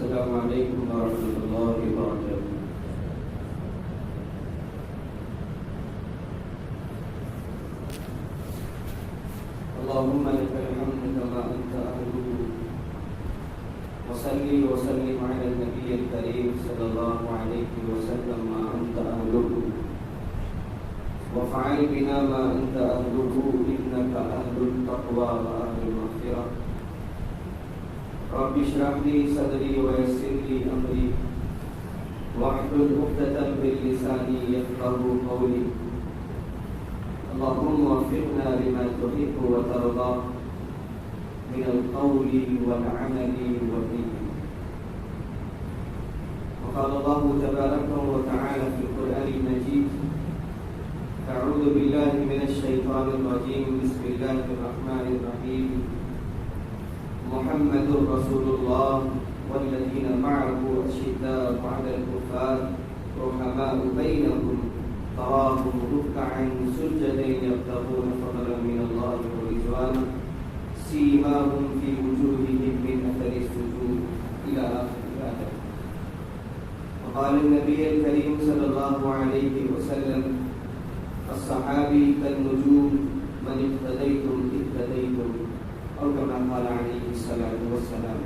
السلام علیکم ورحمۃ اللہ وبرکاتہ۔ اللهم لك الحمد كما أنت أهله، وصلي وسلم على النبي الكريم صلى الله عليه وسلم ما أنت أهله، وافعل بنا ما أنت أهله إنك أهل التقوى وأهل المغفرة۔ رب اشرح لي صدري ويسر لي أمري واحلل عقدة من لساني يفقهوا قولي۔ اللهم وفقنا لما تحب وترضى من القول والعمل والنية۔ وقال الله تبارك وتعالى في القرآن المجيد: أعوذ بالله من الشيطان الرجيم، بسم الله الرحمن الرحيم۔ محمد رسول الله والذين معه أشداء على الكفار رحماء بينهم تراهم ركعا سجدا يبتغون فضلا من الله ورضوانا سيماهم في وجوههم من أثر السجود إلى آخر الآية۔ وقال النبي الكريم صلى الله عليه وسلم: الصحابي كالنجوم من اقتديتم اهتديتم، أو كما قال عليه الصلاة والسلام۔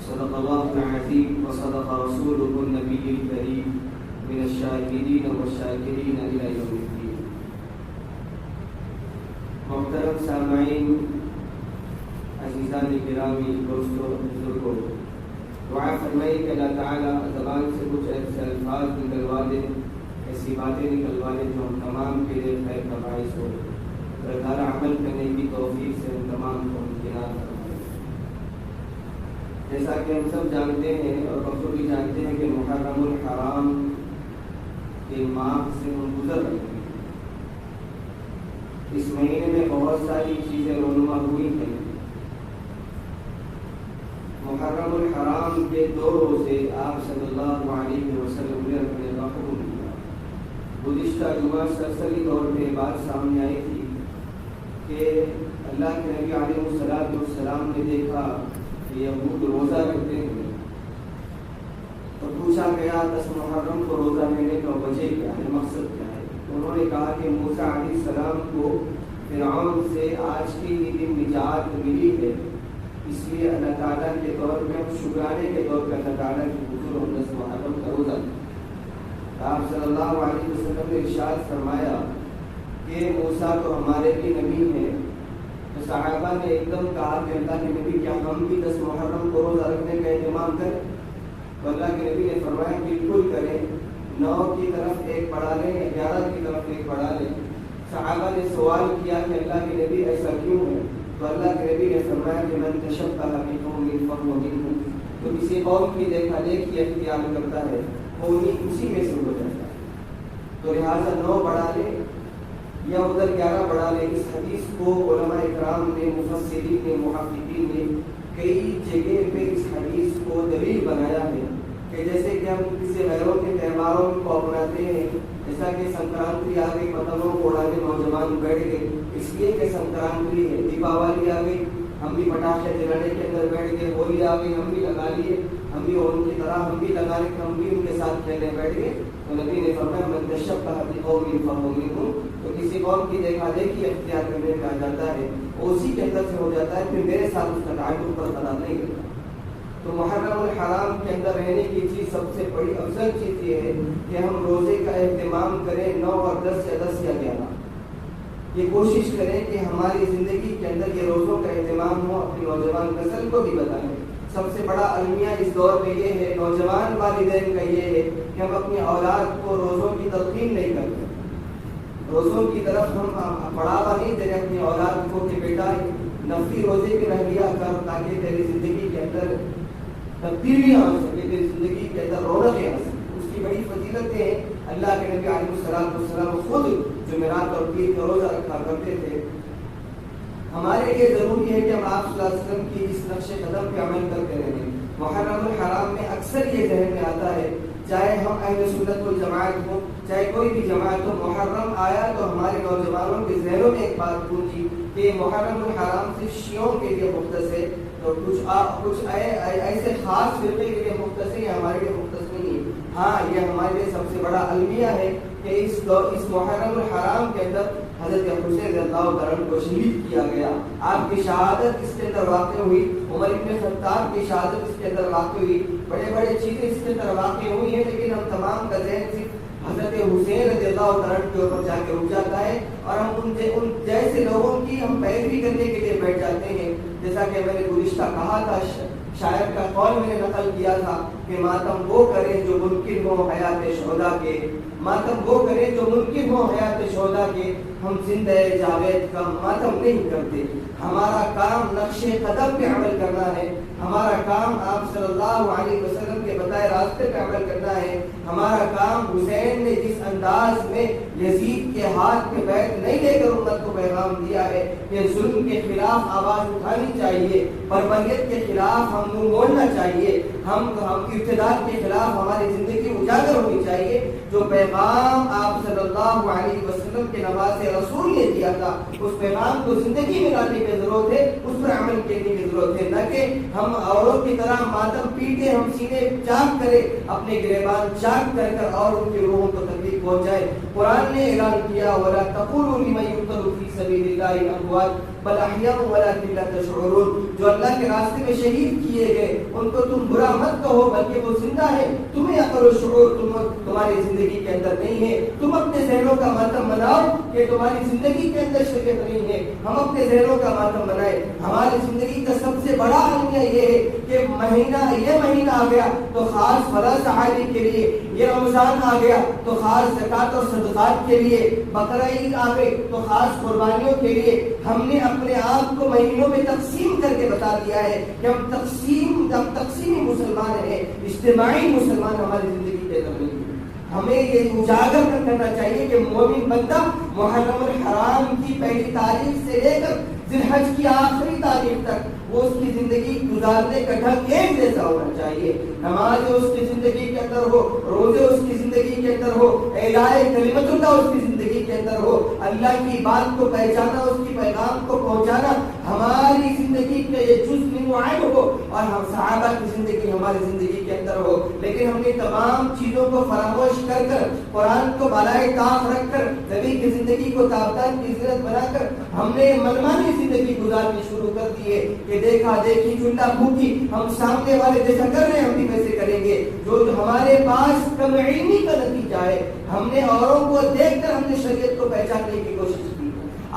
صدق الله العظيم وصدق رسوله النبي الكريم من الشاهدين والشاكرين إلى يوم الدين۔ محترم سامعین، عزیزان گرامی، دوستوں، بزرگوں، دعا فرمائے کہ اللہ تعالیٰ زبان سے کچھ ایسے الفاظ نکلوا دے، ایسی باتیں نکلوا دے جو ہم تمام کے لیے خیر کا باعث ہو، کردار عمل کرنے کی توفیق سے ہم تمام کو امتناع فرمائے۔ جیسا کہ ہم سب جانتے ہیں اور بخشو بھی جانتے ہیں کہ محرم الحرام کے ماہ سے ہم گزر رہے ہیں۔ اس مہینے میں بہت ساری چیزیں رونما ہوئی ہیں۔ محرم الحرام کے 2 روزے آپ صلی اللہ علیہ وسلم نے اپنے حکم دیا۔ گزشتہ جمعہ سرسری طور پہ بات سامنے آئی تھی کہ اللہ کے نبی علیہ السلام نے دیکھا کہ یہود روزہ رکھتے ہیں، تو پوچھا گیا 10 محرم کو روزہ لینے کا وجہ کیا ہے، مقصد کیا ہے؟ انہوں نے کہا کہ موسیٰ علیہ السلام کو فرعون سے آج کے ہی دن نجات ملی ہے، اس لیے اللہ تعالیٰ کے طور پہ ہم شکرانے کے طور پہ اللہ تعالیٰ کی حضور 10 محرم کا روزہ لیں۔ آپ صلی اللہ علیہ وسلم نے ارشاد فرمایا کہ موسیٰ تو ہمارے بھی نبی ہیں۔ تو صحابہ نے ایک دم کہا کہ اللہ کے نبی کیا ہم بھی 10 محرم کو روزہ رکھنے کا اہتمام کریں؟ تو اللہ کے نبی نے فرمایا بالکل کریں، 9 کی طرف ایک بڑھا لیں یا 11 کی طرف ایک بڑھا لیں۔ صحابہ نے سوال کیا کہ اللہ کے نبی ایسا کیوں ہے؟ تو اللہ کے نبی نے فرمایا کہ من تشبہ بقوم فہو منہم، تو کسی قوم کی دیکھا دیکھی اختیار کرتا ہے وہ اسی میں سے ہو جاتا ہے۔ تو لہٰذا 9 بڑھا لیں یا ادھر 11 بڑھا لیں۔ اس حدیث کو علماء اکرام نے، مفسرین نے، محققین نے کئی جگہ پہ اس حدیث کو دلیل بنایا ہے کہ جیسے کہ ہم کسی غیروں کے تہواروں کو اپناتے ہیں، جیسا کہ سنکرانتی آ گئی، پتنگوں کو اڑانے نوجوان بیٹھ گئے اس لیے کہ سنکرانتی ہے، دیپاولی آ گئی ہم بھی پٹاخے جلانے کے اندر بیٹھ گئے، ہولی آ گئی ہم بھی لگا لیے، ہم بھی ان کی طرح ہم بھی لگا لیں، ہم بھی ان کے ساتھ کھیلنے بیٹھ گئے۔ تو نبی نے فرمایا من تشبہ بقوم فہو منہم، تو کسی قوم کی دیکھا دیکھی اختیار کرنے کا جاتا ہے وہ اسی کے اندر سے ہو جاتا ہے، پھر میرے ساتھ اس کا تعلق برقرار نہیں رہتا۔ تو محرم الحرام کے اندر رہنے کی چیز سب سے بڑی افضل چیز یہ ہے کہ ہم روزے کا اہتمام کریں 9 اور 10 یا 10 یا 11۔ یہ کوشش کریں کہ ہماری زندگی کے اندر یہ روزوں کا اہتمام ہو، اپنی نوجوان نسل کو بھی بتائیں۔ سب سے بڑا المیہ اس دور میں یہ ہے، نوجوان والدین کا یہ ہے کہ ہم اپنی اولاد کو روزوں کی تلقین نہیں کرتے، روزوں کی طرف ہم بڑھاوا نہیں دے رہے اپنی اولاد کو کہ بیٹا نفلی روزے بھی رہ لیا کر تاکہ تیری زندگی کے اندر تبدیلی آ سکے، تیری زندگی کے اندر رونقیں آ سکے۔ اس کی بڑی فضیلتیں ہیں۔ اللہ کے نبی علیہ السلام خود جمعرات اور پیر کا روزہ رکھا کرتے تھے۔ ہمارے لیے ضروری ہے کہ ہم آپ صلی اللہ علیہ وسلم کی اس نقش قدم پہ عمل کرتے رہیں۔ محرم الحرام میں اکثر یہ ذہن میں آتا ہے، چاہے ہم اہل سنت والجماعت ہوں، چاہے کوئی بھی جماعت ہو، محرم آیا تو ہمارے نوجوانوں کے ذہنوں میں ایک بات گونجی کہ محرم الحرام صرف شیعوں کے لیے مختص ہے، تو کچھ ایسے خاص فرقے کے لیے مختص ہے، ہمارے لیے مختص نہیں ہے۔ ہاں یہ ہمارے لیے سب سے بڑا المیہ ہے کہ اس محرم الحرام کے اندر حضرت حسین رضی اللہ عنہ کو شہید کیا گیا۔ آپ کی شہادت اس کے اندر واقع ہوئی، عمر بن خطاب کی شہادت اس کے اندر واقع ہوئی، بڑے بڑے چیزیں اس کے اندر واقع ہوئی ہیں، لیکن ہم تمام کا ذہن صرف حضرت حسین رضی اللہ عنہ کے اوپر جا کے رک جاتا ہے، اور ہم ان جیسے لوگوں کی ہم پیروی کرنے کے لیے بیٹھ جاتے ہیں۔ جیسا کہ میں نے گزشتہ کہا تھا، شاعر کا قول میں نے نقل کیا تھا کہ ماتم وہ کرے جو ممکن ہو حیات شہدا کے، ماتم وہ کرے جو ممکن ہو حیات شہدا کے، ہم زندہ جاوید کا ماتم نہیں کرتے۔ ہمارا کام نقش قدم پہ عمل کرنا ہے، ہمارا کام آپ صلی اللہ علیہ وسلم کے بتائے راستے پہ عمل کرنا ہے۔ ہمارا کام حسین نے جس انداز میں یزید کے ہاتھ میں بیعت نہیں دے کر امت کو پیغام دیا ہے کہ ظلم کے خلاف آواز اٹھانی چاہیے، بربریت کے خلاف ہم منہ موڑنا چاہیے، ہم ارتداد کے خلاف ہماری زندگی اجاگر ہونی چاہیے۔ جو پیغام آپ صلی اللہ علیہ وسلم کے نواز رسول نے دیا تھا، اس پیغام کو زندگی میں لانے کی ضرورت ہے، اس پر عمل کرنے کی ضرورت ہے، نہ کہ ہم اوروں کی طرح ماتم پیٹے، ہم سینے چاک کرے، اپنے گریبان چاک کر کر اور ان کی روحوں کو تکلیف پہنچائے۔ قرآن نے اعلان کیا وَلَا تَقُولُوا لِمَن يُقْتَلُ فِي سَبِيلِ اللَّهِ أَمْوَاتٌ بَلْ أَحْيَاءٌ وَلَكِنْ لَا تَشْعُرُونَ۔ جو اللہ کے راستے میں شہید کیے گئے ان کو تم برا مت کہو، بلکہ وہ زندہ ہے، تمہیں عقل و شعور تمہاری زندگی کے اندر نہیں ہے۔ تم اپنے ذہنوں کا ماتم مناؤ کہ تمہاری زندگی کے اندر شریعت نہیں ہے، ہم اپنے ذہنوں کا ماتم منائیں۔ ہماری زندگی کا سب سے بڑا المیہ یہ ہے کہ یہ مہینہ آ گیا تو خاص فلاں صحابی کے لیے، یہ رمضان آ گیا تو خاص زکوٰۃ اور صدقات کے لیے، بقرہ عید آ گئی تو خاص قربانیوں کے لیے۔ ہم نے اپنے آپ کو مہینوں میں تقسیم کر کے بتا دیا ہے کہ ہم تقسیمی مسلمان ہیں، اجتماعی مسلمان ہماری زندگی کے اندر نہیں ہے۔ ہمیں یہ اجاگر کرنا چاہیے کہ مومن بندہ محرم الحرام کی پہلی تاریخ سے لے کر ذی الحج کی آخری تاریخ تک وہ اس کی زندگی گزارنے کا ڈھنگ ایک جیسا ہونا چاہیے۔ نماز اس کی زندگی کے اندر ہو، روزے اس کی زندگی کے اندر ہو، اعلاء کلمت اللہ اس کی زندگی کے اندر ہو، اللہ کی بات کو پہچانا، اس کی پیغام کو پہنچانا ہماری زندگی کا یہ جز من وعین ہو، اور ہم صحابہ کی زندگی ہماری زندگی کے اندر ہو۔ لیکن ہم نے تمام چیزوں کو فراموش کر کر، قرآن کو بالائے طاق رکھ کر، نبی کی زندگی کو تابدان کی زینت بنا کر ہم نے منمانی زندگی گزارنی شروع کر دی ہے کہ دیکھا دیکھی چنڈا پھوکی، ہم سامنے والے جیسا کر رہے ہیں ہم بھی ویسے کریں گے۔ جو ہمارے پاس کم علمی کا نتیجہ ہے، ہم نے اوروں کو دیکھ کر ہم نے شریعت کو پہچاننے کی کوشش کی۔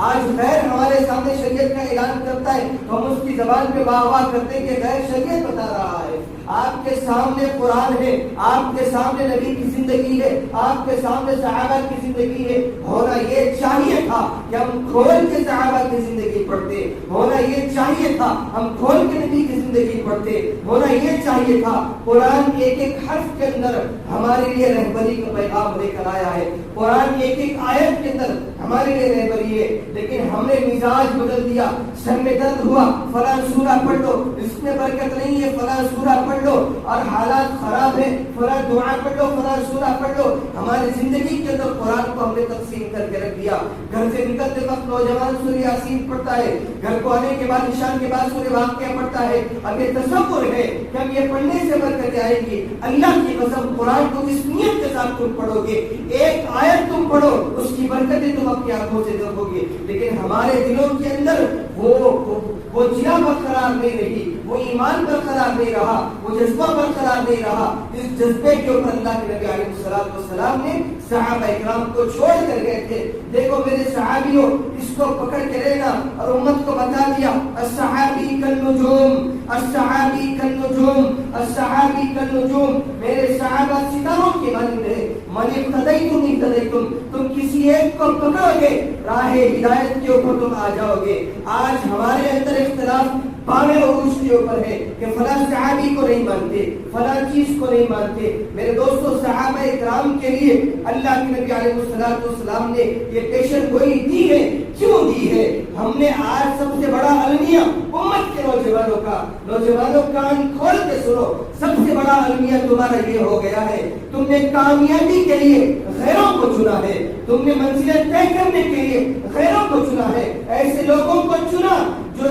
آج غیر ہمارے سامنے شریعت کا اعلان کرتا ہے تو ہم اس کی زبان پہ واہ واہ کرتے ہیں کہ غیر شریعت بتا رہا ہے۔ آپ کے سامنے قرآن ہے، آپ کے سامنے نبی کی زندگی ہے، آپ کے سامنے صحابہ کی زندگی ہے۔ ہونا یہ چاہیے تھا کہ ہم کھول کے صحابہ کی زندگی پڑھتے، ہونا یہ چاہیے تھا ہم کھول کے نبی کی زندگی پڑھتے، ہونا یہ چاہیے تھا قرآن کے ایک ایک حرف کے اندر ہمارے لیے رہبری کا پیغام لے کر آیا ہے، قرآن کی ایک ایک آیت کے اندر ہمارے لیے رہبری ہے۔ لیکن ہم نے مزاج بدل دیا، سر میں درد ہوا فلاں سورہ پڑھ لو، اس میں برکت نہیں ہے فلاں سورہ پڑھ لو، اور حالات خراب ہے فلاں دعا پڑھ لو، فلاں سورہ پڑھ لو۔ ہماری زندگی کے اندر قرآن کو ہم نے تقسیم کر کے رکھ دیا۔ گھر سے نکلتے وقت نوجوان سورہ یاسین پڑھتا ہے، گھر کو آنے کے بعد عشاء کے بعد سورہ واقعہ پڑھتا ہے۔ اب یہ تصور ہے کہ ہم یہ پڑھنے سے برکتیں آئیں گی۔ اللہ کی قسم قرآن کو اس نیت کے ساتھ تم پڑھو گے، ایک آیت تم پڑھو اس کی برکتیں تم اپنی آنکھوں سے دیکھو گے، لیکن ہمارے دلوں کے اندر وہ جیا برقرار نہیں رہی، وہ ایمان برقرار نہیں رہا، وہ جذبہ برقرار نہیں رہا۔ اس جذبے کے اوپر اللہ کے نبی علیہ السلام نے صحابہ اکرام کو چھوڑ کر گئے تھے۔ دیکھو میرے صحابیوں، اس کو پکڑ کے لینا اور امت کو بتا دیا الصحابی کالنجوم، الصحابی کالنجوم، الصحابی کالنجوم۔ میرے صحابہ ستاروں کے مانند ہیں، من اقتدیتم اقتدیتم، تم کسی ایک کو پکڑو گے راہ ہدایت کے اوپر تم آ جاؤ گے۔ آج ہمارے اندر اختلاف باویں عروج کے اوپر ہے کہ فلاں صحابی کو نہیں مانتے، فلاں چیز کو نہیں مانتے۔ میرے دوستو، صحابہ اکرام کے لیے اللہ کے نبی علیہ السلام نے یہ پیشن گوئی دی ہے۔ کیوں دی ہے؟ ہم نے آج سب سے بڑا المیہ امت کے نوجوانوں کان کھول کے سنو، سب سے بڑا المیہ تمہارا یہ ہو گیا ہے، تم نے کامیابی کے لیے غیروں کو چنا ہے، تم نے منزلیں طے کرنے کے لیے غیروں کو چنا ہے، ایسے لوگوں کو چنا جو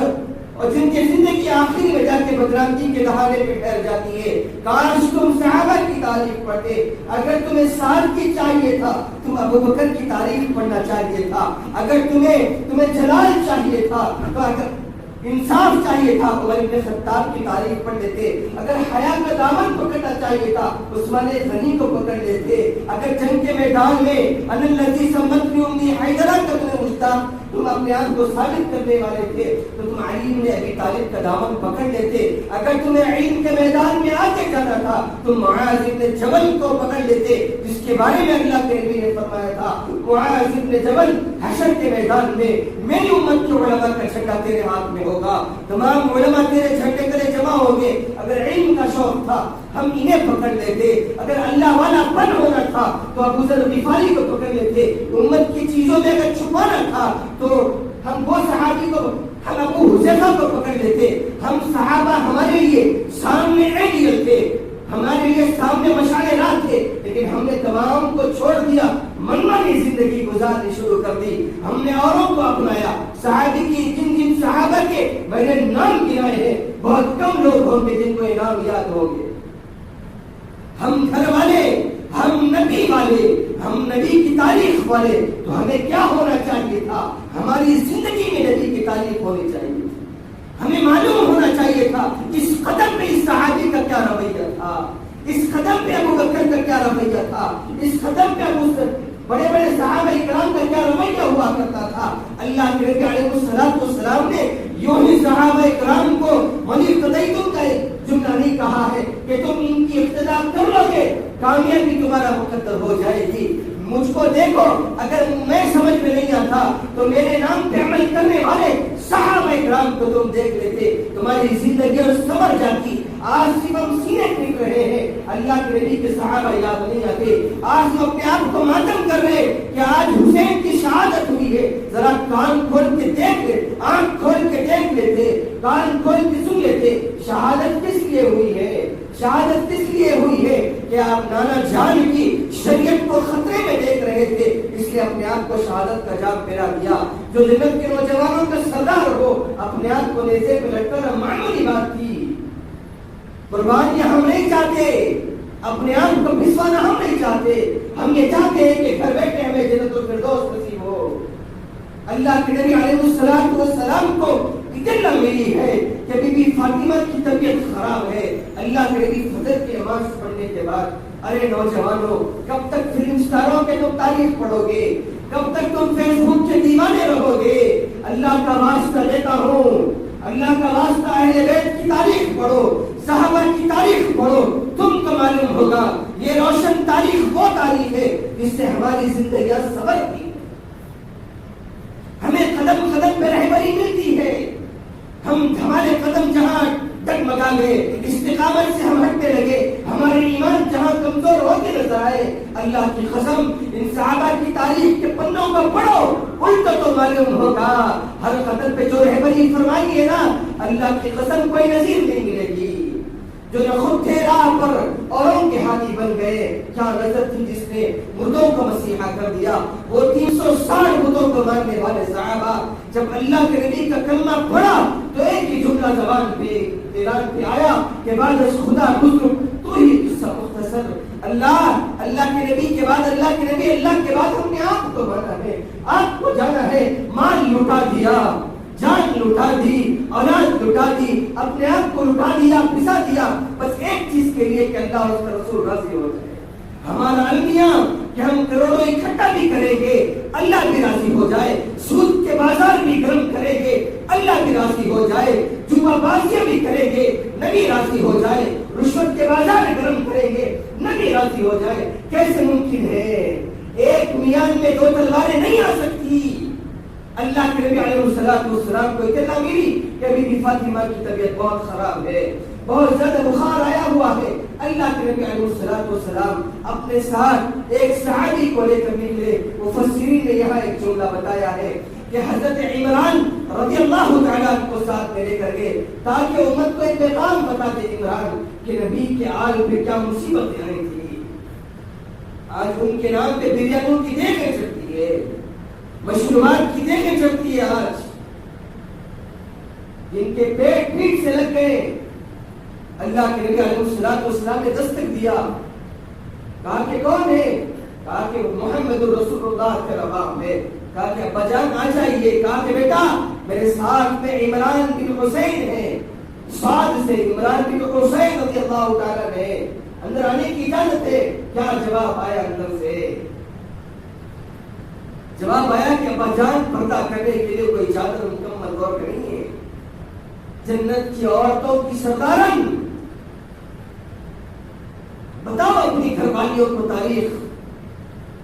اور جن کی زندگی آخری میں جا کے بدنامی کے دہانے پہ ٹھہر جاتی ہے. کاش تم صحابہ کی تعریف پڑھتے. اگر تمہیں سال کی چاہیے تھا تم ابو بکر کی تعریف پڑھنا چاہیے تھا. اگر تمہیں جلال چاہیے تھا تو اگر انصاف چاہیے تھا عمر بن خطاب کی تعریف پڑھ لیتے. اگر حیا کا دامن پکڑنا چاہیے تھا عثمان غنی کو پکڑ لیتے. اگر جنگ کے میدان میں ان الذی سمت امنی حیدرہ کا تمہیں مشتاق تم اپنے آپ کو ثابت کرنے والے تھے تو تم علی بن ابی طالب کا دامن پکڑ لیتے. اگر تمہیں علم کے میدان میں آگے جانا تھا تم معاذ بن جبل کو پکڑ لیتے جس کے بارے میں اللہ کے نبی نے فرمایا تھا معاذ بن جبل حشر کے میدان میں میری امت کے علماء کا جھنڈا تیرے ہاتھ میں ہوگا. تمام علماء تیرے جھنڈے کرے جمع ہوں گے. اگر علم کا شوق تھا ہم انہیں پکڑ لیتے. اگر اللہ والا پن ہونا تھا تو ابو ذر غفاری کو پکڑ لیتے. امت کی چیزوں میں اگر چھپانا تھا تو ہم وہ صحابی کو ہم ابو حذیفہ کو پکڑ لیتے. ہم صحابہ ہمارے لیے سامنے آئیڈیل تھے, ہمارے لیے سامنے مشعل راہ تھے, لیکن ہم نے تمام کو چھوڑ دیا, منمانی زندگی گزارنی شروع کر دی. ہم نے اوروں کو اپنایا. صحابی کی جن صحابہ کے میں نے نام گنائے ہیں بہت کم لوگ ہوں گے جن کو یہ نام یاد ہوں گے. ہم گھر والے, ہم نبی والے, ہم نبی کی تاریخ والے, تو ہمیں کیا ہونا چاہیے تھا؟ ہماری زندگی میں نبی کی تاریخ ہونی چاہیے تھی. ہمیں معلوم ہونا چاہیے تھا اس قدم پہ اس صحابی کا کیا رویہ تھا, اس قدم پہ ابو بکر کا کیا رویہ تھا, اس قدم پہ بڑے بڑے صحابہ اکرام کا کیا رویہ ہوا کرتا تھا. اللہ کے نبی علیہ السلام نے یوں ہی صحابہ اکرام کو وَلِقْتَدَيْتُمْ کا جملہ نہیں کہا ہے کہ تم ان کی اقتداء کر لو گے کامیابی تمہارا مقدر ہو جائے گی. مجھ کو دیکھو, اگر میں سمجھ میں نہیں آتا تو میرے نام پہ عمل کرنے والے صحابہ اکرام کو تم دیکھ لیتے, تمہاری زندگی اور سنور جاتی. آج صرف ہم سینے ٹک رہے ہیں, اللہ کے نبی کے صحابہ یاد نہیں آتے. آج ہم اپنے آپ کو ماتم کر رہے کہ آج حسین کی شہادت ہوئی ہے. ذرا کان کھول کے دیکھ لے, آنکھ کھول کے دیکھ لیتے, کان کھول کے سن لیتے. شہادت کس لیے ہوئی ہے؟ شہادت کس لیے ہوئی ہے کہ آپ نانا جان کی شریعت کو خطرے میں دیکھ رہے تھے, اس لیے اپنے آپ کو شہادت کا جام پہنا دیا. جو جنت کے نوجوانوں کا سردار ہو اپنے آپ کو نیزے پہ لٹکنا معمولی بات تھی. قربانیاں ہم نہیں چاہتے, اپنے آپ کو پھسوانا ہم نہیں چاہتے. ہم یہ چاہتے ہیں کہ گھر بیٹھے ہمیں جنت الفردوس نصیب ہو. اللہ کے نبی علیہ السلام کو اتنا ملی ہے کہ بی بی فاطمہ کی طبیعت خراب ہے. اللہ کے نبی فجر کی نماز پڑھنے کے بعد, ارے نوجوانوں, کب تک فلم سٹاروں کے تم تاریخ پڑھو گے؟ کب تک تم فیس بک کے دیوانے رہو گے؟ اللہ کا واسطہ دیتا ہوں, اللہ کا واسطہ اہل بیت کی تاریخ پڑھو, صحابہ کی تاریخ پڑھو, تم کو معلوم ہوگا یہ روشن تاریخ وہ تاریخ ہے جس سے ہماری زندگیاں سبر کی. ہمیں قدم قدم پہ رہبری ملتی ہے. ہمارے قدم جہاں ڈگمگا گئے, استقامت سے ہم ہٹنے لگے, ہمارے ایمان جہاں کمزور ہوتے نظر آئے, اللہ کی قسم ان صحابہ کی تاریخ کے پنوں کو پڑھو, ان کو تو معلوم ہوگا ہر قدم پہ جو رہبری فرمائی ہے نا, اللہ کی قسم کوئی نظیر نہیں ملے گی. جو نہ خود تھے راہ پر اوروں کے ہاتھی بن گئے, کیا نظر تھی جس نے مردوں کو مسیحا کر دیا. وہ 360 بتوں کو ماننے والے صحابہ جب اللہ کے نبی کا کلمہ پڑھا تو ایک ہی جملہ زبان پہ اعلان پہ آیا کہ بعد از خدا بزرگ تو ہی قصہ مختصر. اللہ کے نبی کے بعد اللہ کے نبی, اللہ کے بعد ہم نے آپ کو مانا ہے, آپ کو جانا ہے. مال لٹا دیا, جان لٹا دی, اولاد لٹا دی, اپنے آپ کو لٹا دیا, پسا دیا, بس ایک چیز کے لیے کہ اللہ اور اس کا رسول راضی ہو جائے. ہمارا المیہ کہ ہم کروڑوں اکٹھا بھی کریں گے, اللہ بھی راضی ہو جائے. سود کے بازار بھی گرم کریں گے, اللہ بھی راضی ہو جائے. جوا بازیاں بھی کریں گے, نبی راضی ہو جائے. رشوت کے بازار گرم کریں گے, نبی راضی ہو جائے. کیسے ممکن ہے؟ ایک میان میں دو تلواریں نہیں آ سکتی. اللہ کے نبی علیہ السلام کو اطلاع ملی کہ بی بی فاطمہ کی طبیعت بہت خراب ہے, بہت زیادہ بخار آیا ہوا ہے. اللہ کے نبی علیہ السلام اپنے ساتھ ایک صحابی کو لے کر نکلے. مفسرین نے یہاں ایک جملہ بتایا ہے کہ حضرت عمران رضی اللہ تعالیٰ کو ساتھ میں لے کر گئے تاکہ امت کو ایک پیغام بتا دے عمران کہ نبی کے آل پہ کیا مصیبتیں آئی تھی. آج ان کے نام پہ بریانوں کی دیکھیں چلتی ہے, مشروبات کی دیکھیں چلتی ہے. آج جن کے پیٹ پیٹ سے لگ گئے، اللہ کے نبی علیہ السلام نے دستک دیا، کہا کہ کون ہے؟ کہا کہ محمد رسول اللہ کا رباب ہے۔ کہا کہ ابا جان آ جائیے۔ کہا کہ بیٹا میرے ساتھ میں عمران بن حسین ہے، سعد سے عمران بن حسین رضی اللہ تعالیٰ نے، اندر آنے کی اجازت ہے؟ کیا جواب آیا اندر سے؟ جواب آیا کہ ابا جان پردہ کرنے کے لیے کوئی چادر مکمل طور پہ نہیں ہے، جنت کی عورتوں کی سردارن، بتاؤ اپنی گھر والیوں کو تاریخ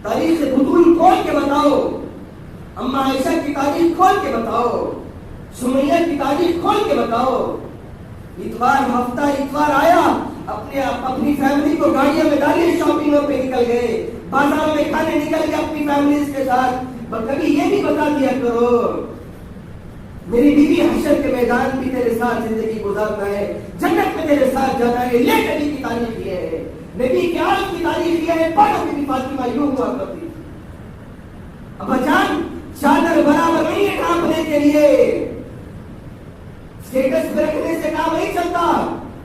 بطول کھول کے بتاؤ، اما عائشہ کی تاریخ کھول کے بتاؤ، سمیہ کی تاریخ کھول کے بتاؤ۔ اتوار ہفتہ اتوار آیا، اپنی فیملی کو گاڑیوں میں ڈالے، شاپنگوں پہ نکل گئے، بازاروں میں کھانے نکل گئے اپنی فیملیز کے ساتھ۔ کبھی یہ بھی بتا دیا کرو میری بیوی حشر کے میدان بھی تیرے ساتھ زندگی گزارنا ہے، جنت میں تیرے ساتھ جانا ہے۔ یہ نبی کی تاریخ یہ ہے، نبی کے آل کی تاریخ یہ ہے۔ پڑھو بی بی فاطمہ یوں ہوا کرتی، ابا جان چادر برابر نہیں ہے ڈھانپنے کے لیے، اسٹیٹس پہ رکھنے سے کام نہیں چلتا۔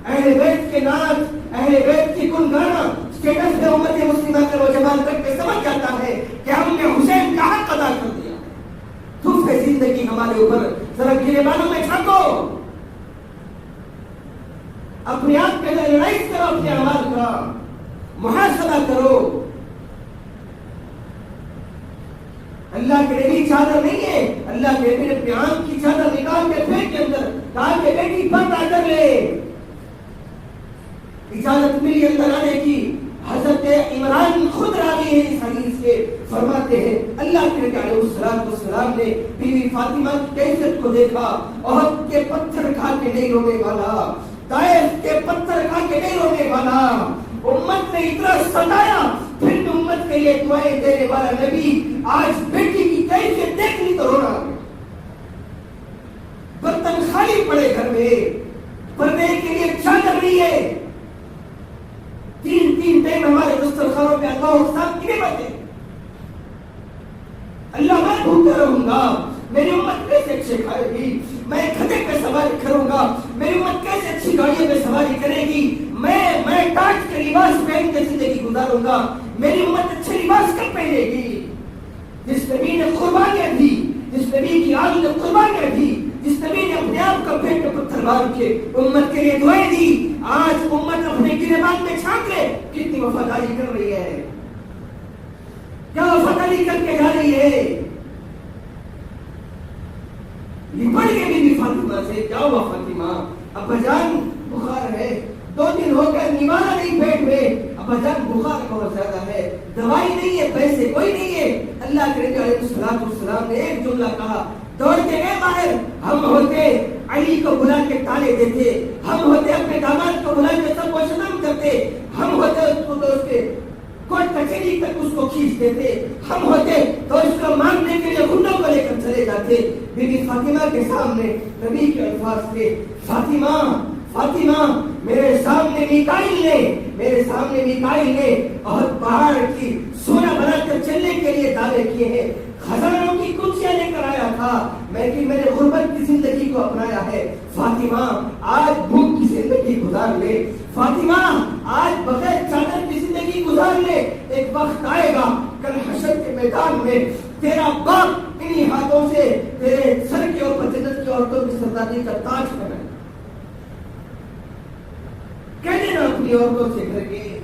اہل بیت کے ناچ، اہل بیت کی گنگانا اسٹیٹس پہ امت مسلمہ کا نوجوان تک کے سمجھ جاتا ہے کہ ہم نے حسین کا حق ادا کر دیا۔ تو پھر زندگی ہمارے اوپر ذرا گرے بالوں میں چھانٹو، اپنے آپ کے لڑائی کرو، اپنے اعمال کا محاسبہ کرو۔ اللہ کے نبی چادر نہیں ہے، اللہ کے نبی نے اپنے آنکھ کی چادر نکال کے پھینک کے اندر کہا کہ بیٹی پردہ کر لے۔ اجازت ملی اندر آنے کی۔ حضرت عمران خود راوی ہے اس حدیث کے، فرماتے ہیں اللہ کے نبی علیہ السلام نے بیوی فاطمہ کی کیفیت کو دیکھا، احد کے پتھر کھا کے نہیں رونے والا، طائف کے پتھر کھا کے نہیں رونے والا، امت نے اتنا ستایا پھر بھی امت کے لیے دعائیں دینے والا نبی آج بیٹی کی کیفیت دیکھ لی تو رونا، برتن خالی پڑے گھر میں، پردے کے لیے چادر نہیں ہے، تین ٹائم ہمارے دسترخوانوں پہ اللہ اور صاحب کی نعمت ہے۔ اللہ میں بھوکا رہوں گا، میری امت کیسے اچھے کھائے گی، میں کھدے پہ سواری کروں گا، میری امت کیسے اچھی گاڑیوں پہ سواری کرے گی، میں تاج کے لباس پہن کے زندگی گزاروں گا، میری امت اچھے لباس کب پہنے گی؟ جس نبی نے قربانیاں دی، جس نبی کی آل نے قربانیاں دی، جس نبی نے اپنے آپ کا پیٹ میں پتھر مار کے امت کے لیے دعائیں دی، آج امت اپنے گریبان میں چھانک لے کتنی وفاداری کر رہی ہے، کیا وفاداری کر کے جا رہی ہے؟ لپٹ کے بھی فاطمہ سے، کیا ہوا فاطمہ؟ ابا جان بخار ہے، 2 دن ہو گئے نوالا نہیں پیٹ میں، ابا جان بخار بہت زیادہ ہے، دوائی نہیں ہے، پیسے کوئی نہیں ہے۔ اللہ کے نبی علیہ السلام نے ایک جملہ کہا، دوڑ کے گئے باہر، ہم ہوتے علی کو بلا کے تالے دیتے، ہم ہوتے اپنے داماد کو بلا کے سب کو شتم کرتے، ہم ہوتے اس کو تو اس کے کوٹ کچہری تک اس کو کھینچ دیتے، ہم ہوتے تو اس کو مانگنے کے لیے گنڈوں کو لے کر چلے جاتے۔ بی بی فاطمہ کے سامنے نبی کے الفاظ تھے، فاطمہ فاطمہ میرے سامنے میکائیل نے احد پہاڑ کی سونا بنا کر چلنے کے لیے دعوے کیے ہیں، خزانوں کی کنجیاں لے کر آیا تھا، میں نے غربت کی زندگی کو اپنایا ہے۔ فاطمہ آج بھوک کی زندگی گزار لے، فاطمہ آج بغیر چادر کی زندگی گزار لے، ایک وقت آئے گا کل حشر کے میدان میں تیرا باپ انہی ہاتھوں سے تیرے سر کے اوپر جنت کی عورتوں کی سرداری کا تاج بنائے۔ کہہ دینا اپنی عورتوں سے گھر کے،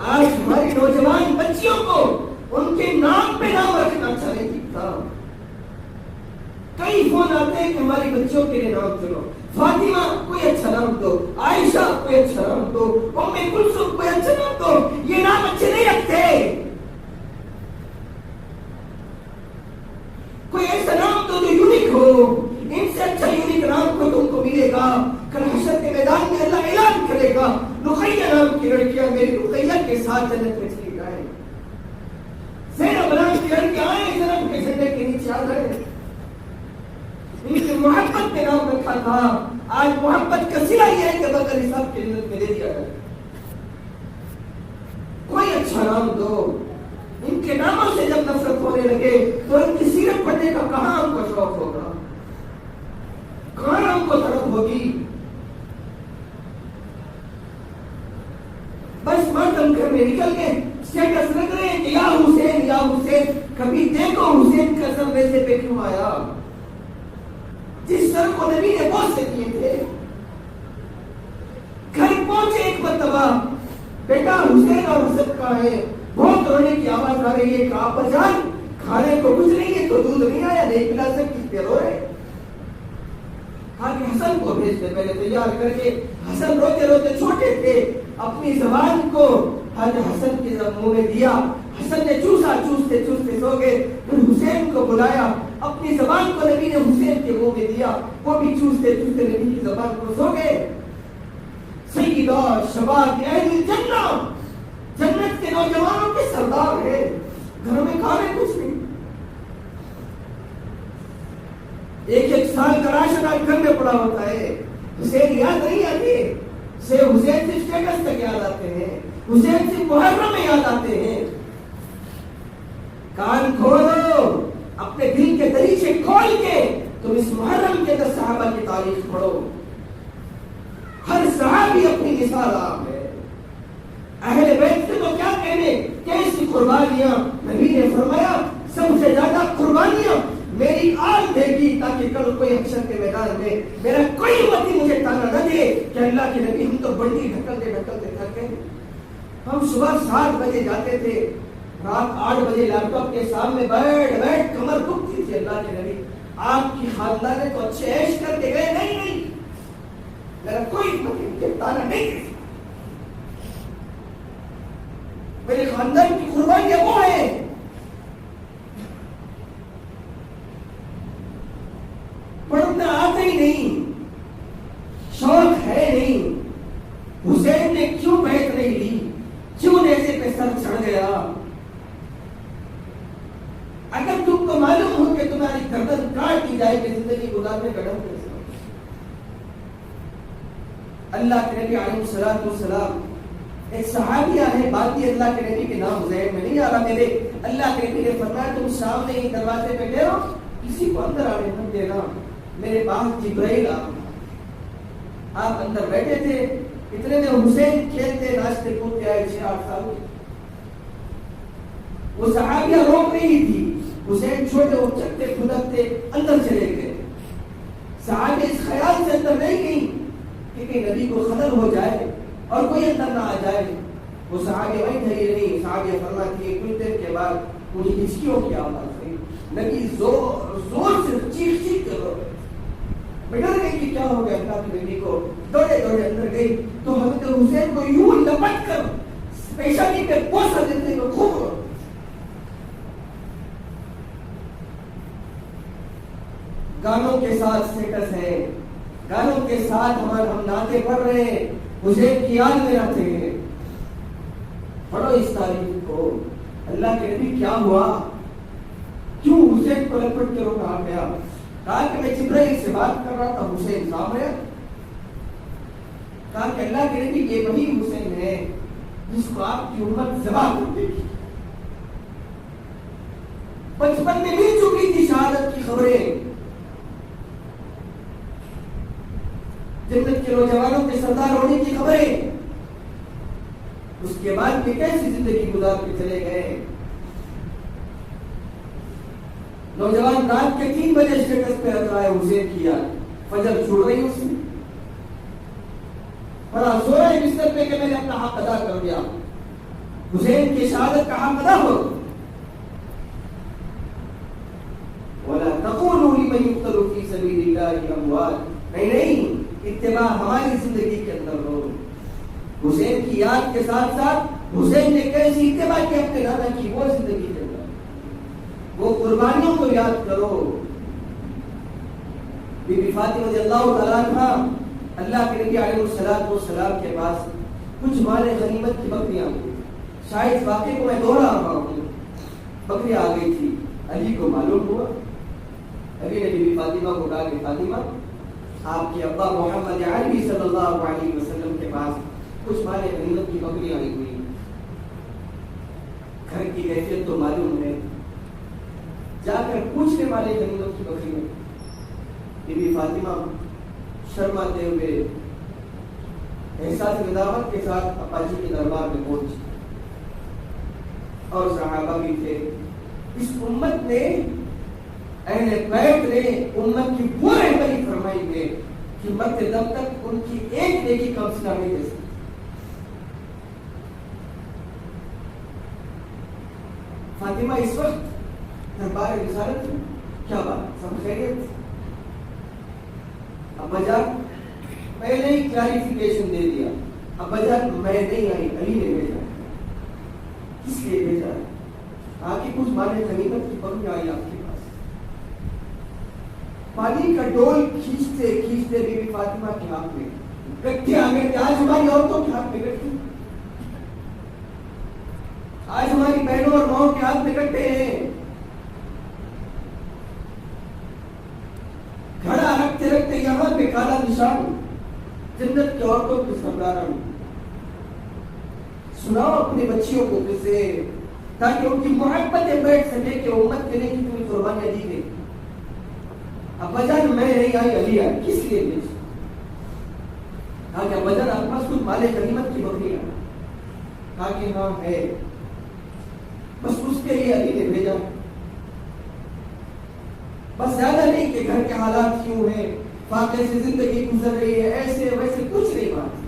آج ہماری نوجوان بچیوں کو ان کے نام پہ نام رکھنا اچھا نہیں دکھتا۔ کئی فون آتے ہیں کہ ہماری بچیوں کے لیے نام چنو، فاطمہ کوئی اچھا نام دو، عائشہ کوئی اچھا نام دو، ام کلثوم کوئی اچھا نام دو، یہ نام اچھے نہیں رکھتے۔ کوئی ایسا نام دو جو یونیک ہو، ان سے اچھا یونیک نام کو تم کو ملے گا۔ کل حشر کے میدان میں اللہ اعلان کرے گا، رقیہ نام کی لڑکیاں میری رقیہ کے ساتھ جنت میں چلی جائیں، زینب نام کی لڑکیاں آئیں زینب کے جھنڈے کے نیچے آ جائیں۔ ان کی محبت کے نام رکھا تھا، آج محبت کا صلہ یہ ہے کہ بغیر حساب کے جنت میں دے دیا جائے۔ کوئی اچھا نام دو۔ ان کے ناموں سے جب نفرت ہونے لگے تو ان کی سیرت پڑھنے کا کہاں ہم کو شوق ہوگا؟ ہوگی. بس ماتم گھر میں نکل کے اسٹیٹس رکھ رہے ہیں کہ یا حسین یا حسین. کبھی دیکھو حسین کا سر ویسے پہ کیوں آیا؟ جس سر کو نبی نے بوسے دیے تھے. گھر پہنچے ایک مرتبہ، بیٹا حسین اور حسن کا ہے. بہت رونے کی آواز آ رہی ہے کہ آپا جان کھانے کو کچھ نہیں ہے تو دودھ نہیں آیا، نہیں پلا سکتی، پہ رو رہے. کہا کہ حسن کو بھیج دے. پہلے تیار کر کے حسن روتے روتے چھوٹے تھے اپنی زبان کو حسن کے منہ میں دیا. حسن نے چوسا، چوستے چوستے سو گئے. پھر حسین کو بلایا، اپنی زبان کو نبی نے حسین کے منہ میں دیا، وہ بھی چوستے چوستے نبی کی زبان کو سو گئے. سیدہ شباب اہل الجنہ، جنت کے نوجوانوں کے سردار ہے. گھر میں کھانے کچھ نہیں. ایک سال کا راشن آج گھر میں پڑا ہوتا ہے. حسین یاد نہیں آتے، حسین سے اسٹیٹس تک یاد آتے ہیں، حسین سے محرم میں یاد آتے ہیں. کان کھولو، اپنے دل کے دریچے کھول کے تم اس محرم کے اندر صحابہ کی تاریخ پڑھو. ہر صحابی اپنی مثال آپ ہے. اہل بیت سے تو کیا کہنے، کیسی قربانیاں. نبی نے فرمایا سب سے زیادہ قربانیاں میری آج دے گی تاکہ کل کوئی حشر کے میدان میں میرا کوئی امتی مجھے تانا نہ دے کہ اللہ کے نبی ہم تو بنڈی ڈھکلتے ڈھکلتے تھک گئے. ہم صبح 7 بجے جاتے تھے، رات 8 بجے لیپ ٹاپ کے سامنے بیٹھ کمر دکھتی تھی. اللہ کے نبی آپ کی خاندان کو اچھے عیش کر کے گئے؟ نہیں، میرا کوئی مجھے تانا نہیں دے. میرے خاندان کی قربانیاں وہ ہیں. پڑھنا آتا ہی نہیں، شوق ہے نہیں. حسین نے کیوں بیعت نہیں لی؟ کیوں نیزے پہ سر چڑھ گیا؟ اگر تم کو معلوم ہو کہ تمہاری گردن کاٹ دی جائے کہ زندگی گزارنے کا ڈر کیسے؟ اللہ کے نبی علیہ الصلوۃ والسلام ایک صحابیہ ہے، باقی اللہ کے نبی کے نام ذہن میں نہیں آ رہا میرے. اللہ کے نبی نے فرمایا تم سامنے ہی دروازے پہ ٹھہرو، کسی کو اندر آنے مت دینا. میرے پاس جبرائیل آپ اندر بیٹھے تھے. اتنے میں حسین کھیلتے ناچتے کودتے آئے 6-8 سال. وہ صحابیہ روک رہی تھی. حسین چھوٹے وہ چکتے کھدکتے اندر چلے گئے. صحابی اس خیال سے اندر نہیں گئی کہ نبی کو خطر ہو جائے اور کوئی اندر نہ آ جائے. وہ صحابی وہیں ٹھہری نہیں. صحابی فرماتی ہے کچھ دیر کے بعد مجھے ہچکیوں کی آواز آئی. نبی زور سے چیخ کر رو رہے. میں ڈر گئی کہ کیا ہو گیا. اللہ کے نبی کو دوڑے اندر گئی تو حضرت حسین کو یوں لپٹ کر پیشانی پہ بوسہ دیتے ہوئے خوب رو. گانوں کے ساتھ اسٹیٹس ہے، گانوں کے ساتھ ہم نعتیں پڑھ رہے ہیں، حسین کی یاد میں رہتے ہیں. پڑھو اس تاریخ کو. اللہ کے نبی کیا ہوا، کیوں حسین کو لپٹ کے روکا گیا؟ کہا کہ میں جبرائیل سے بات کر رہا تھا، حسین سامنے. کہا کہ اللہ کے نبی یہ وہی حسین ہے جس کو آپ کی امت ذبح کر دے گی. 55 میں مل چکی تھی شہادت کی خبریں. جنت کے نوجوانوں کے سردار ہونے کی خبریں. اس کے بعد یہ کیسی زندگی گزار کے چلے گئے. نوجوان رات کے 3 بجے اسٹیٹس پہ رکھ رہا ہے حسین کی یاد. فجر چھوڑ رہی اس نے. بڑا زور ہے بستر پہ کہ میں نے اپنا حق ادا کر دیا. حسین کی شہادت کا حق ادا ہو. وَلَا تَقُولُوا لِمَنْ يُقْتَلُ فِي سَبِيلِ اللَّهِ أَمْوَاتٌ. نہیں، اتباع ہماری زندگی کے اندر ہو. حسین کی یاد کے ساتھ ساتھ حسین نے کیسی اتباع کی اپنے دادا کی، وہ زندگی کے اندر وہ قربانیوں کو یاد کرو. بی بی فاطمہ رضی اللہ تعالیٰ عنہا اللہ کے نبی علیہ السلام کے پاس کچھ مال غنیمت کی بکریاں ہوئی. شاید واقعے کو میں دوہرا رہا ہوں. بکری آ گئی تھی، علی کو معلوم ہوا. علی نے بی بی فاطمہ کو کہا کہ فاطمہ آپ کے ابا محمد عربی صلی اللہ علیہ وسلم کے پاس کچھ مال غنیمت کی بکریاں آئی ہوئی. گھر کی کیفیت تو معلوم ہے، جا کر پوچھ لے مال غنیمت کی بکری میں. بی بی فاطمہ شرماتے ہوئے احساس ندامت کے ساتھ ابا جی کے دربار میں پہنچے، اور صحابہ بھی تھے۔ اس امت نے، اہل بیت نے امت کی وہ رہبری فرمائی ہے کہ مرتے دم تک ان کی ایک نیکی کم سے کم نہیں دے سکتی۔ فاطمہ اس وقت دربار رسالت میں، کیا بات، سب خیریت؟ ابا جان پہلے ہی کلیریفیکیشن دے دیا، ابا جان میں نہیں آئی، علی نے بھیجا۔ کس لیے بھیجا؟ آگے کچھ مانے غنیمت کی بکری آئی آپ کے پاس، پانی کا ڈول کھینچتے کھینچتے بی بی فاطمہ کے ہاتھ میں گٹھے آ گئے۔ آج ہماری عورتوں کے ہاتھ میں گٹھے، آج ہماری بہنوں اور ماؤں کے ہاتھ میں گٹھے ہیں۔ گھڑا رکھتے رکھتے یہاں پہ کالا نشان، جنت کی عورتوں کے سرداروں۔ سناؤ اپنی بچیوں کو قصے، تاکہ ان کی محبتیں بیٹھ سکے کہ امت کے لیے کتنی قربانیاں دی گئی۔ ابا جان میں نہیں آئی، علی آئی۔ کس لیے بھیجا؟ کہا کہ ابا جان آپ پاس کچھ مال غنیمت کی بکری ہے؟ کہا کہ ہاں ہے، بس اس کے لیے علی نے بھیجا، بس زیادہ نہیں کہ گھر کے حالات کیوں ہیں، فاقے سے زندگی گزر رہی ہے، ایسے ویسے کچھ نہیں، بات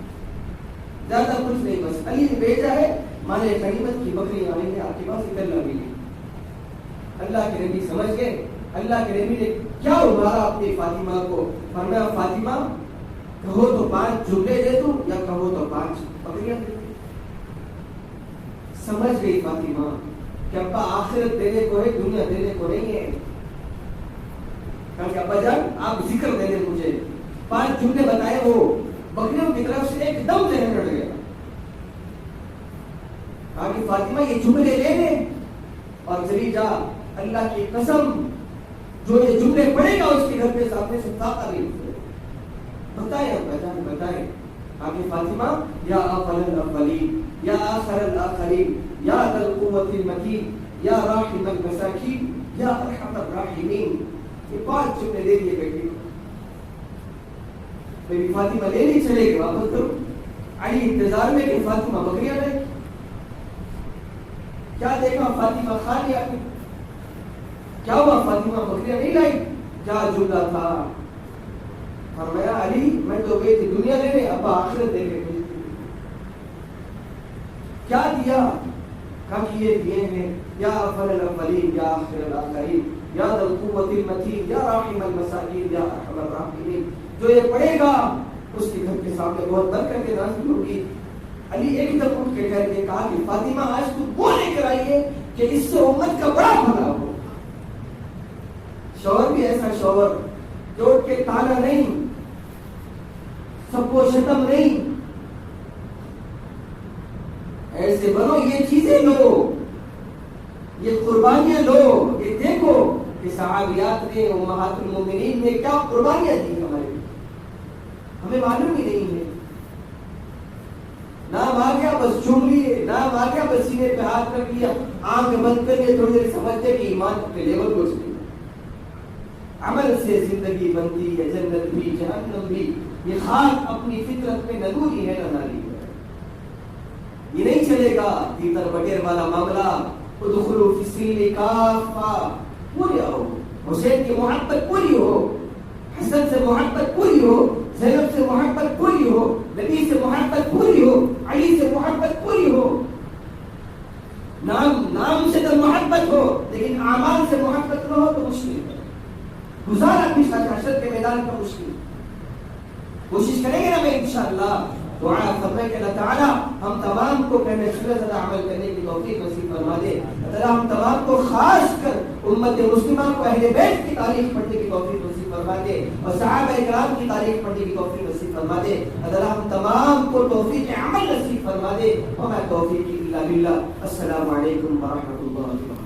زیادہ کچھ نہیں، بس علی نے بھیجا ہے، مال غنیمت کی بکری آئی ہے آپ کے پاس، ادھر لگی ہے۔ اللہ کے نبی سمجھ گئے، اللہ کے نبی نے کیا ابھارا اپنی فاطمہ کو، فرمایا فاطمہ کہو تو 5 جملے دے دوں یا کہو تو 5 بکریاں دے دوں۔ سمجھ گئی فاطمہ کہ ابا آخرت دینے کو ہے، دنیا دینے کو نہیں ہے۔ کہ ابا جان آپ ذکر دے دیں مجھے، 5 جملے بتائے، وہ بکریوں کی طرف سے ایک دم ذہن رڑ گیا۔ کہا کہ فاطمہ یہ جملے لے لے اور چلی جا، اللہ کی قسم جو یہ جملے پڑھے گا اس کے گھر پہ سامنے سے طاقت نہیں اترے۔ بتائے ابا جان بتائے۔ کہا کہ فاطمہ یا اول الاولین یا آخر الاخرین یا ذا القوة المتین یا راحم المساکین یا ارحم الراحمین، یہ 5 جملے دے دیے بیٹی کو۔ میری فاطمہ لے نہیں چلے گی، واپس کرو۔ علی انتظار میں کہ فاطمہ بکریاں لے، کیا دیکھا فاطمہ کھا لیا، کیا ہوا فاطمہ بکریاں نہیں لائی، کیا جملہ تھا؟ فرمایا علی میں تو گئی تھی دنیا لینے، ابا آخرت دے کے بھیجتی۔ کیا دیا؟ کہا کہ یہ دیے ہیں یا اول الاولین یا آخر الاخرین یا ذا القوة المتین یا راحم المساکین یا ارحم الراحمین۔ جو یہ پڑھے گا اس کے گھر کے سامنے بہت برکت نازل ہوگی۔ علی ایک دم اٹھ کے کہہ کے کہا کہ فاطمہ آج تو وہ لے کر آئی ہے کہ اس سے امت کا بڑا بھلا ہو۔ شوہر بھی ایسا شوہر جو اٹھ کے تانا نہیں، سب کو شتم نہیں، ایسے بنو، یہ چیزیں لو، یہ قربانیاں لو۔ یہ دیکھو کہ صحابیات نے، امہات المومنین نے کیا قربانیاں دی ہمارے لیے، ہمیں معلوم ہی نہیں ہے۔ نام آ گیا بس چوم لیے، نام آ گیا بس سینے پہ ہاتھ رکھ لیا، آنکھ بند کر کے تھوڑی دیر سمجھتے کہ ایمان کے لیول کو چلے۔ عمل سے زندگی بنتی ہے جنت بھی جہنم بھی، یہ خاک اپنی فطرت میں نگوری ہے نہ نالی ہے، یہ نہیں چلے گا۔ تیتر بٹیر والا معاملہ، ادخلوا فی السلم کافہ، پوری ہو، حسین کی محبت پوری ہو، حسن سے محبت پوری ہو، زینب سے محبت پوری ہو، نبی سے محبت پوری ہو، علی سے محبت پوری ہو۔ نام سے تو محبت ہو لیکن اعمال سے محبت نہ ہو تو مشکل ہے، گزارا پچھلا حشر کے میدان کا مشکل۔ کوشش کریں گے نا میں انشاءاللہ، دعا فرمائے کہ اللہ تعالیٰ ہم تمام کو پہلے سے زیادہ عمل کرنے کی توفیق نصیب فرما دے۔ اللہ ہم تمام کو خاص کر امت مسلمہ کو اہل بیت کی تاریخ پڑھنے کی توفیق نصیب فرما دے اور صحابہ کرام کی تاریخ پڑھنے کی توفیق نصیب فرما دے۔ اللہ ہم تمام کو توفیق عمل نصیب فرما دے۔ وما توفیقی الا باللہ۔ السلام علیکم ورحمۃ اللہ وبرکاتہ۔